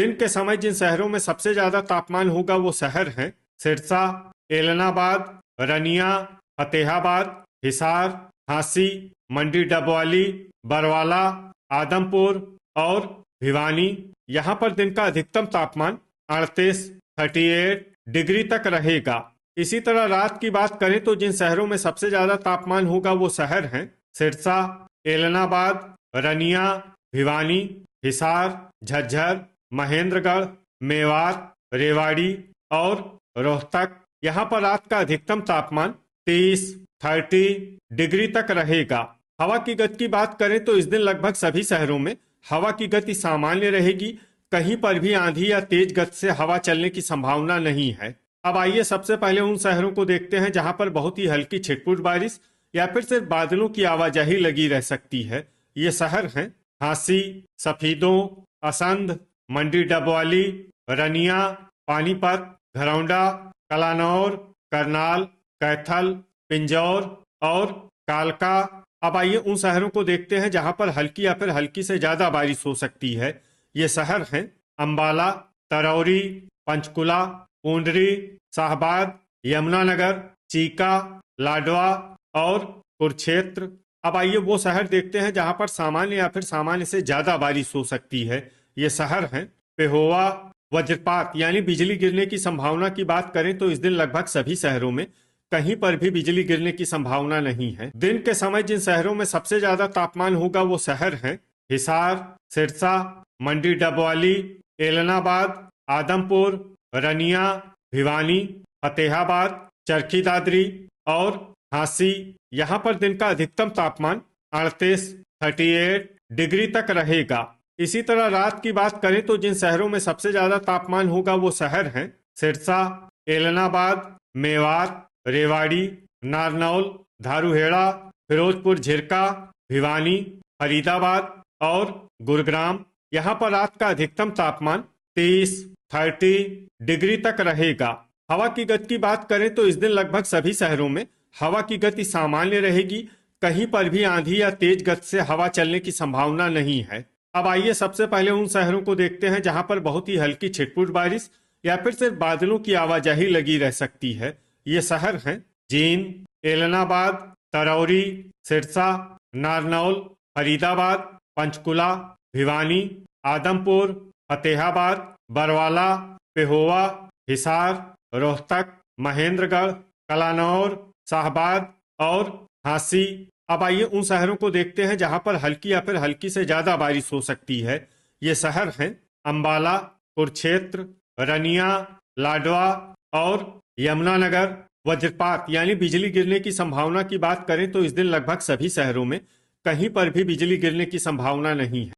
दिन के समय जिन शहरों में सबसे ज्यादा तापमान होगा वो शहर हैं सिरसा, एलनाबाद, रनिया, फतेहाबाद, हिसार, झांसी, मंडी डबवाली, बरवाला, आदमपुर और भिवानी। यहाँ पर दिन का अधिकतम तापमान 38 डिग्री तक रहेगा। इसी तरह रात की बात करें तो जिन शहरों में सबसे ज्यादा तापमान होगा वो शहर हैं सिरसा, एलनाबाद, रनिया, भिवानी, हिसार, झज्जर, महेंद्रगढ़, मेवात, रेवाड़ी और रोहतक। यहाँ पर रात का अधिकतम तापमान 30 डिग्री तक रहेगा। हवा की गति की बात करें तो इस दिन लगभग सभी शहरों में हवा की गति सामान्य रहेगी। कहीं पर भी आंधी या तेज गति से हवा चलने की संभावना नहीं है। अब आइए सबसे पहले उन शहरों को देखते हैं जहां पर बहुत ही हल्की छिटपुट बारिश या फिर सिर्फ बादलों की आवाजाही लगी रह सकती है। ये शहर हैं झांसी, सफीदों, असंध, मंडी डबवाली, रनिया, पानीपत, घरौंडा, कलानौर, करनाल, कैथल, पिंजौर और कालका। अब आइए उन शहरों को देखते हैं जहां पर हल्की या फिर हल्की से ज्यादा बारिश हो सकती है। ये शहर हैं अंबाला, तरौरी, पंचकुला, पूंडरी, शाहबाद, यमुनानगर, चीका, लाडवा और कुरुक्षेत्र। अब आइए वो शहर देखते हैं जहां पर सामान्य या फिर सामान्य से ज्यादा बारिश हो सकती है। ये शहर हैं पेहोवा। वज्रपात यानी बिजली गिरने की संभावना की बात करें तो इस दिन लगभग सभी शहरों में कहीं पर भी बिजली गिरने की संभावना नहीं है। दिन के समय जिन शहरों में सबसे ज्यादा तापमान होगा वो शहर हैं हिसार, सिरसा, मंडी डबवाली, एलनाबाद, आदमपुर, रनिया, भिवानी, फतेहाबाद, चरखी दादरी और झांसी। यहाँ पर दिन का अधिकतम तापमान 38 डिग्री तक रहेगा। इसी तरह रात की बात करें तो जिन शहरों में सबसे ज्यादा तापमान होगा वो शहर हैं सिरसा, एलनाबाद, मेवात, रेवाड़ी, नारनौल, धारूहेड़ा, फिरोजपुर झिरका, भिवानी, फरीदाबाद और गुरुग्राम। यहाँ पर रात का अधिकतम तापमान 30 डिग्री तक रहेगा। हवा की गति की बात करें तो इस दिन लगभग सभी शहरों में हवा की गति सामान्य रहेगी। कहीं पर भी आंधी या तेज गति से हवा चलने की संभावना नहीं है। अब आइए सबसे पहले उन शहरों को देखते हैं जहां पर बहुत ही हल्की छिटपुट बारिश या फिर सिर्फ बादलों की आवाजाही लगी रह सकती है। ये शहर हैं जींद, एलनाबाद, तरौरी, सिरसा, नारनौल, फरीदाबाद, पंचकुला, भिवानी, आदमपुर, फतेहाबाद, बरवाला, पेहोवा, हिसार, रोहतक, महेंद्रगढ़, कलानौर, शाहबाद और झांसी। अब आइए उन शहरों को देखते हैं जहां पर हल्की या फिर हल्की से ज्यादा बारिश हो सकती है। ये शहर हैं अंबाला, कुरुक्षेत्र, रनिया, लाडवा और यमुनानगर। वज्रपात यानी बिजली गिरने की संभावना की बात करें तो इस दिन लगभग सभी शहरों में कहीं पर भी बिजली गिरने की संभावना नहीं है।